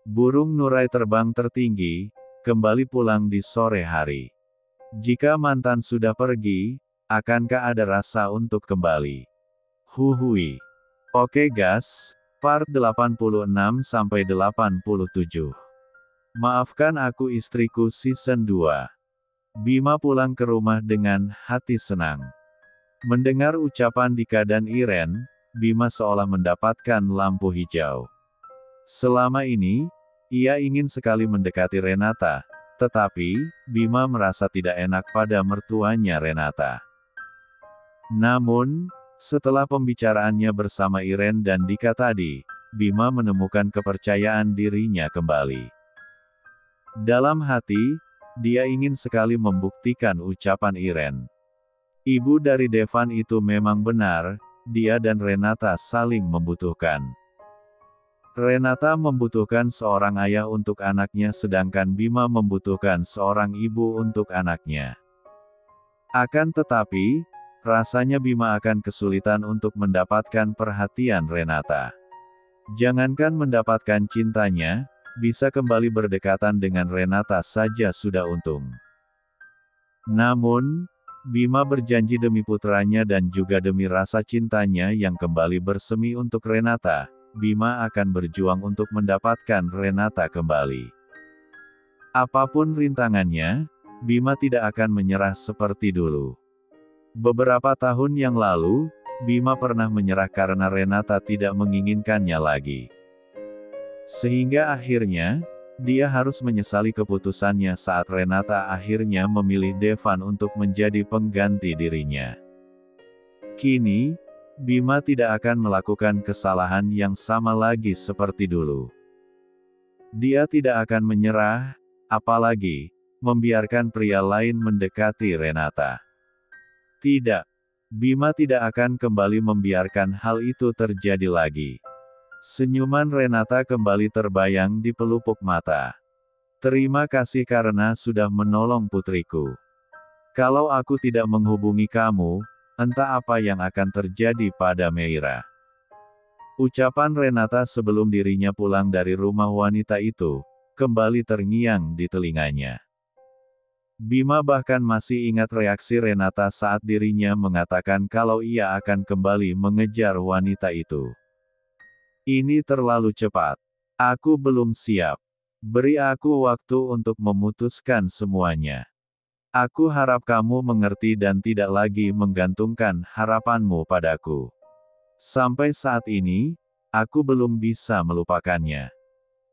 Burung Nurai terbang tertinggi, kembali pulang di sore hari. Jika mantan sudah pergi, akankah ada rasa untuk kembali? Huhui. Oke gas, part 86-87. Maafkan aku istriku season 2. Bima pulang ke rumah dengan hati senang. Mendengar ucapan Dika dan Iren, Bima seolah mendapatkan lampu hijau. Selama ini, ia ingin sekali mendekati Renata, tetapi, Bima merasa tidak enak pada mertuanya Renata. Namun, setelah pembicaraannya bersama Iren dan Dika tadi, Bima menemukan kepercayaan dirinya kembali. Dalam hati, dia ingin sekali membuktikan ucapan Iren. Ibu dari Devan itu memang benar, dia dan Renata saling membutuhkan. Renata membutuhkan seorang ayah untuk anaknya sedangkan Bima membutuhkan seorang ibu untuk anaknya. Akan tetapi, rasanya Bima akan kesulitan untuk mendapatkan perhatian Renata. Jangankan mendapatkan cintanya, bisa kembali berdekatan dengan Renata saja sudah untung. Namun, Bima berjanji demi putranya dan juga demi rasa cintanya yang kembali bersemi untuk Renata, Bima akan berjuang untuk mendapatkan Renata kembali. Apapun rintangannya, Bima tidak akan menyerah seperti dulu. Beberapa tahun yang lalu, Bima pernah menyerah karena Renata tidak menginginkannya lagi. Sehingga akhirnya, dia harus menyesali keputusannya saat Renata akhirnya memilih Devan untuk menjadi pengganti dirinya. Kini, Bima tidak akan melakukan kesalahan yang sama lagi seperti dulu. Dia tidak akan menyerah, apalagi membiarkan pria lain mendekati Renata. Tidak, Bima tidak akan kembali membiarkan hal itu terjadi lagi. Senyuman Renata kembali terbayang di pelupuk mata. Terima kasih karena sudah menolong putriku. Kalau aku tidak menghubungi kamu, entah apa yang akan terjadi pada Meira. Ucapan Renata sebelum dirinya pulang dari rumah wanita itu, kembali terngiang di telinganya. Bima bahkan masih ingat reaksi Renata saat dirinya mengatakan kalau ia akan kembali mengejar wanita itu. Ini terlalu cepat. Aku belum siap. Beri aku waktu untuk memutuskan semuanya. Aku harap kamu mengerti dan tidak lagi menggantungkan harapanmu padaku. Sampai saat ini, aku belum bisa melupakannya.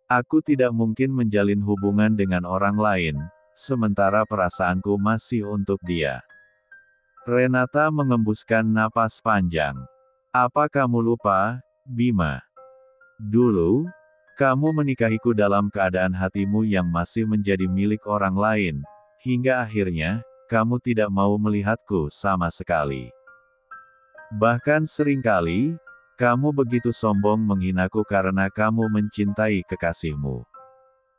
Aku tidak mungkin menjalin hubungan dengan orang lain, sementara perasaanku masih untuk dia. Renata mengembuskan napas panjang. Apa kamu lupa, Bima? Dulu, kamu menikahiku dalam keadaan hatimu yang masih menjadi milik orang lain, hingga akhirnya, kamu tidak mau melihatku sama sekali. Bahkan seringkali, kamu begitu sombong menghinaku karena kamu mencintai kekasihmu.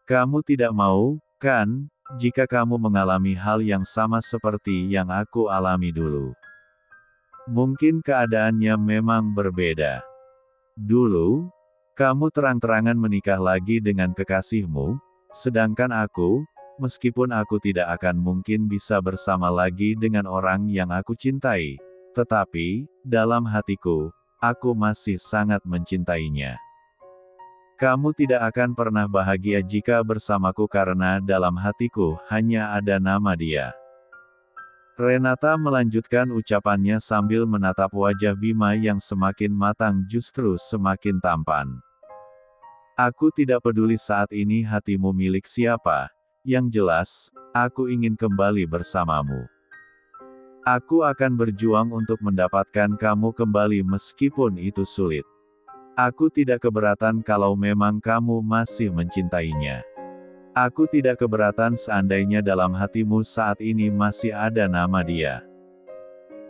Kamu tidak mau, kan, jika kamu mengalami hal yang sama seperti yang aku alami dulu. Mungkin keadaannya memang berbeda. Dulu, kamu terang-terangan menikah lagi dengan kekasihmu, sedangkan aku, meskipun aku tidak akan mungkin bisa bersama lagi dengan orang yang aku cintai, tetapi, dalam hatiku, aku masih sangat mencintainya. Kamu tidak akan pernah bahagia jika bersamaku karena dalam hatiku hanya ada nama dia. Renata melanjutkan ucapannya sambil menatap wajah Bima yang semakin matang justru semakin tampan. Aku tidak peduli saat ini hatimu milik siapa, yang jelas, aku ingin kembali bersamamu. Aku akan berjuang untuk mendapatkan kamu kembali meskipun itu sulit. Aku tidak keberatan kalau memang kamu masih mencintainya. Aku tidak keberatan seandainya dalam hatimu saat ini masih ada nama dia.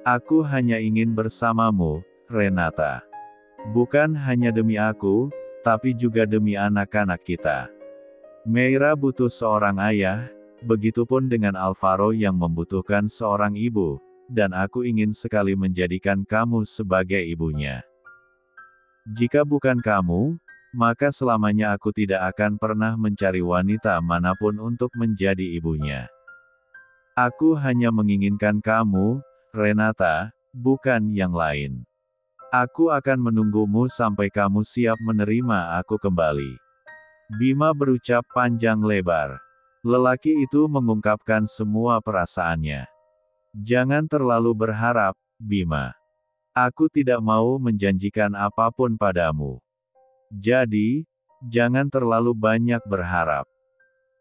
Aku hanya ingin bersamamu, Renata. Bukan hanya demi aku, tapi juga demi anak-anak kita. Meira butuh seorang ayah, begitupun dengan Alvaro yang membutuhkan seorang ibu, dan aku ingin sekali menjadikan kamu sebagai ibunya. Jika bukan kamu, maka selamanya aku tidak akan pernah mencari wanita manapun untuk menjadi ibunya. Aku hanya menginginkan kamu, Renata, bukan yang lain. Aku akan menunggumu sampai kamu siap menerima aku kembali. Bima berucap panjang lebar. Lelaki itu mengungkapkan semua perasaannya. Jangan terlalu berharap, Bima. Aku tidak mau menjanjikan apapun padamu. Jadi, jangan terlalu banyak berharap.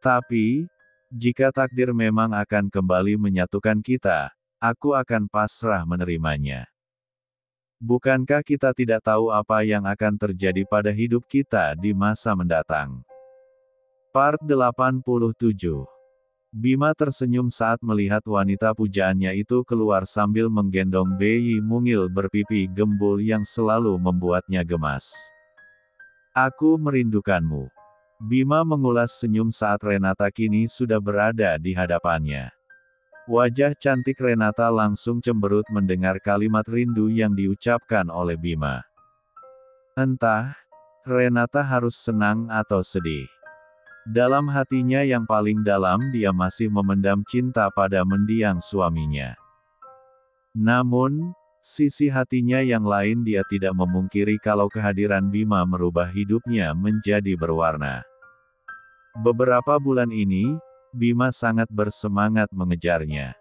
Tapi, jika takdir memang akan kembali menyatukan kita, aku akan pasrah menerimanya. Bukankah kita tidak tahu apa yang akan terjadi pada hidup kita di masa mendatang? Part 87. Bima tersenyum saat melihat wanita pujaannya itu keluar sambil menggendong bayi mungil berpipi gembul yang selalu membuatnya gemas. Aku merindukanmu. Bima mengulas senyum saat Renata kini sudah berada di hadapannya. Wajah cantik Renata langsung cemberut mendengar kalimat rindu yang diucapkan oleh Bima. Entah, Renata harus senang atau sedih. Dalam hatinya yang paling dalam dia masih memendam cinta pada mendiang suaminya. Namun, sisi hatinya yang lain dia tidak memungkiri kalau kehadiran Bima merubah hidupnya menjadi berwarna. Beberapa bulan ini, Bima sangat bersemangat mengejarnya.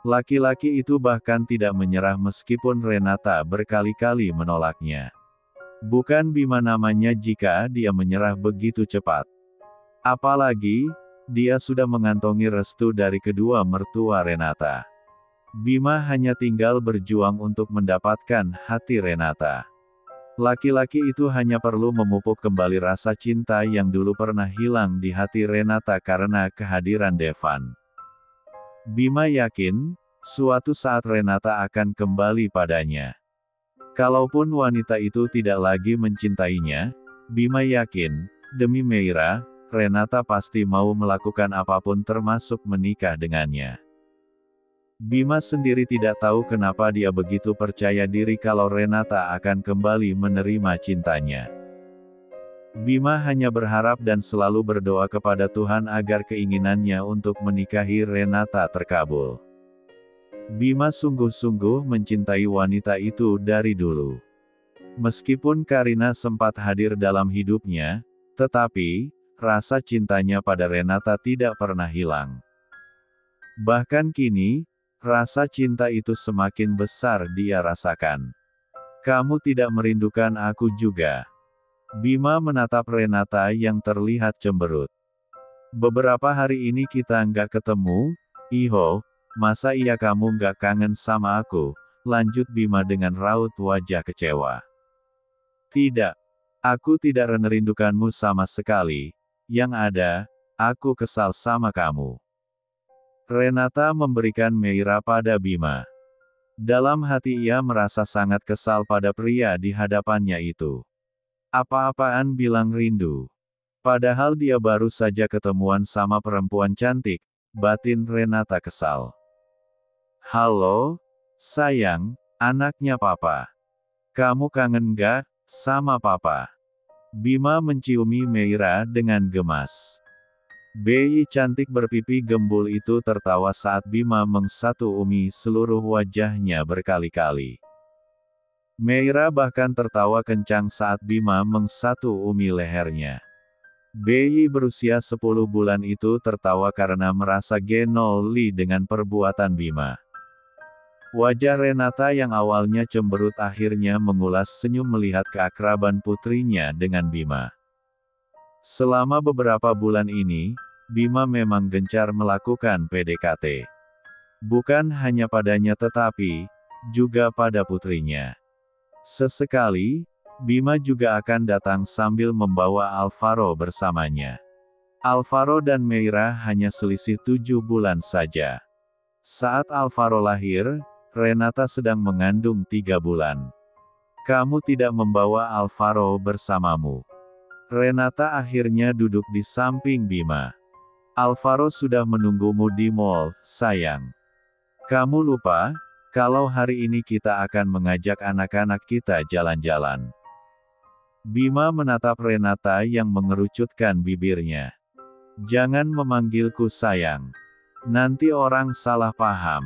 Laki-laki itu bahkan tidak menyerah meskipun Renata berkali-kali menolaknya. Bukan Bima namanya jika dia menyerah begitu cepat. Apalagi, dia sudah mengantongi restu dari kedua mertua Renata. Bima hanya tinggal berjuang untuk mendapatkan hati Renata. Laki-laki itu hanya perlu memupuk kembali rasa cinta yang dulu pernah hilang di hati Renata karena kehadiran Devan. Bima yakin, suatu saat Renata akan kembali padanya. Kalaupun wanita itu tidak lagi mencintainya, Bima yakin, demi Meira, Renata pasti mau melakukan apapun termasuk menikah dengannya. Bima sendiri tidak tahu kenapa dia begitu percaya diri kalau Renata akan kembali menerima cintanya. Bima hanya berharap dan selalu berdoa kepada Tuhan agar keinginannya untuk menikahi Renata terkabul. Bima sungguh-sungguh mencintai wanita itu dari dulu. Meskipun Karina sempat hadir dalam hidupnya, tetapi, rasa cintanya pada Renata tidak pernah hilang. Bahkan kini, rasa cinta itu semakin besar dia rasakan. Kamu tidak merindukan aku juga? Bima menatap Renata yang terlihat cemberut. Beberapa hari ini kita nggak ketemu, Iho, masa iya kamu nggak kangen sama aku? Lanjut Bima dengan raut wajah kecewa. Tidak. Aku tidak merindukanmu sama sekali. Yang ada, aku kesal sama kamu. Renata memberikan Meira pada Bima. Dalam hati ia merasa sangat kesal pada pria di hadapannya itu. Apa-apaan bilang rindu. Padahal dia baru saja ketemuan sama perempuan cantik, batin Renata kesal. Halo, sayang, anaknya papa. Kamu kangen gak sama papa? Bima menciumi Meira dengan gemas. Bayi cantik berpipi gembul itu tertawa saat Bima mengsatu-umi seluruh wajahnya berkali-kali. Meira bahkan tertawa kencang saat Bima mengsatu-umi lehernya. Bayi berusia 10 bulan itu tertawa karena merasa genoli dengan perbuatan Bima. Wajah Renata yang awalnya cemberut akhirnya mengulas senyum melihat keakraban putrinya dengan Bima. Selama beberapa bulan ini, Bima memang gencar melakukan PDKT. Bukan hanya padanya tetapi, juga pada putrinya. Sesekali, Bima juga akan datang sambil membawa Alvaro bersamanya. Alvaro dan Meira hanya selisih 7 bulan saja. Saat Alvaro lahir, Renata sedang mengandung 3 bulan. Kamu tidak membawa Alvaro bersamamu. Renata akhirnya duduk di samping Bima. Alvaro sudah menunggumu di mall, sayang. Kamu lupa, kalau hari ini kita akan mengajak anak-anak kita jalan-jalan. Bima menatap Renata yang mengerucutkan bibirnya. Jangan memanggilku sayang. Nanti orang salah paham.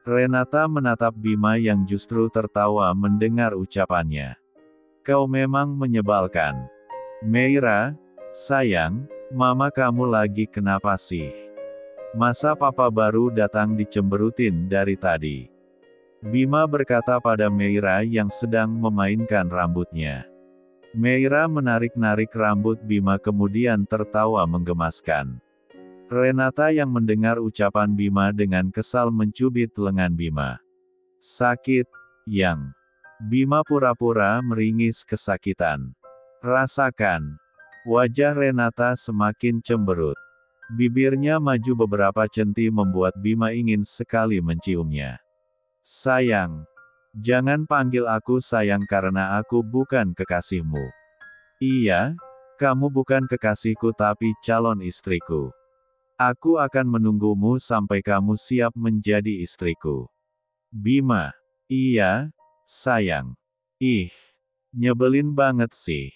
Renata menatap Bima yang justru tertawa mendengar ucapannya. Kau memang menyebalkan. Meira, sayang, mama kamu lagi kenapa sih? Masa papa baru datang dicemberutin dari tadi? Bima berkata pada Meira yang sedang memainkan rambutnya. Meira menarik-narik rambut Bima kemudian tertawa menggemaskan. Renata yang mendengar ucapan Bima dengan kesal mencubit lengan Bima. Sakit, yang. Bima pura-pura meringis kesakitan. Rasakan. Wajah Renata semakin cemberut. Bibirnya maju beberapa centi membuat Bima ingin sekali menciumnya. Sayang. Jangan panggil aku sayang karena aku bukan kekasihmu. Iya, kamu bukan kekasihku tapi calon istriku. Aku akan menunggumu sampai kamu siap menjadi istriku. Bima. Iya, sayang. Ih, nyebelin banget sih.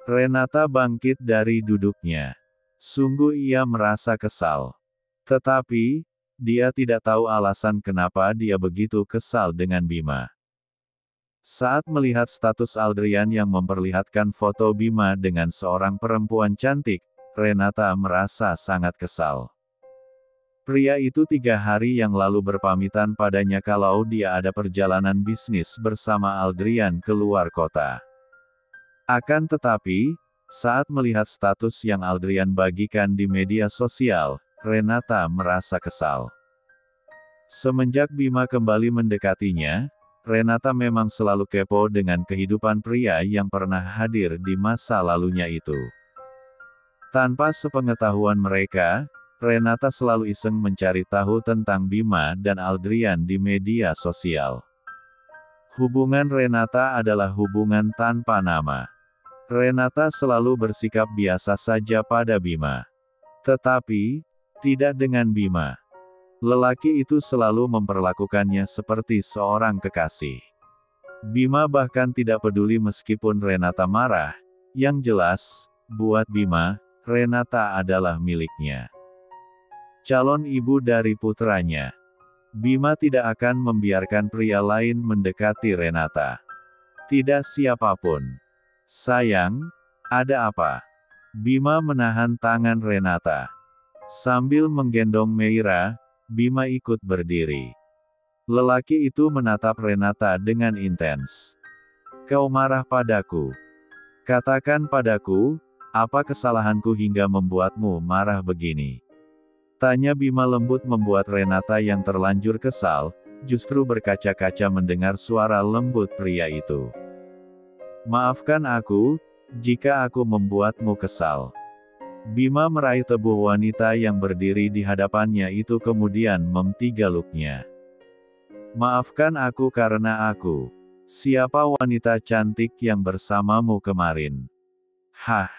Renata bangkit dari duduknya. Sungguh ia merasa kesal. Tetapi, dia tidak tahu alasan kenapa dia begitu kesal dengan Bima. Saat melihat status Aldrian yang memperlihatkan foto Bima dengan seorang perempuan cantik, Renata merasa sangat kesal. Pria itu 3 hari yang lalu berpamitan padanya kalau dia ada perjalanan bisnis bersama Aldrian ke luar kota. Akan tetapi, saat melihat status yang Aldrian bagikan di media sosial, Renata merasa kesal. Semenjak Bima kembali mendekatinya, Renata memang selalu kepo dengan kehidupan pria yang pernah hadir di masa lalunya itu. Tanpa sepengetahuan mereka, Renata selalu iseng mencari tahu tentang Bima dan Aldrian di media sosial. Hubungan Renata adalah hubungan tanpa nama. Renata selalu bersikap biasa saja pada Bima. Tetapi, tidak dengan Bima. Lelaki itu selalu memperlakukannya seperti seorang kekasih. Bima bahkan tidak peduli meskipun Renata marah. Yang jelas, buat Bima, Renata adalah miliknya. Calon ibu dari putranya. Bima tidak akan membiarkan pria lain mendekati Renata. Tidak siapapun. Sayang, ada apa? Bima menahan tangan Renata. Sambil menggendong Meira, Bima ikut berdiri. Lelaki itu menatap Renata dengan intens. Kau marah padaku. Katakan padaku, apa kesalahanku hingga membuatmu marah begini? Tanya Bima lembut membuat Renata yang terlanjur kesal, justru berkaca-kaca mendengar suara lembut pria itu. Maafkan aku, jika aku membuatmu kesal. Bima meraih tubuh wanita yang berdiri di hadapannya itu kemudian mentigaluknya. Maafkan aku karena aku. Siapa wanita cantik yang bersamamu kemarin? Hah?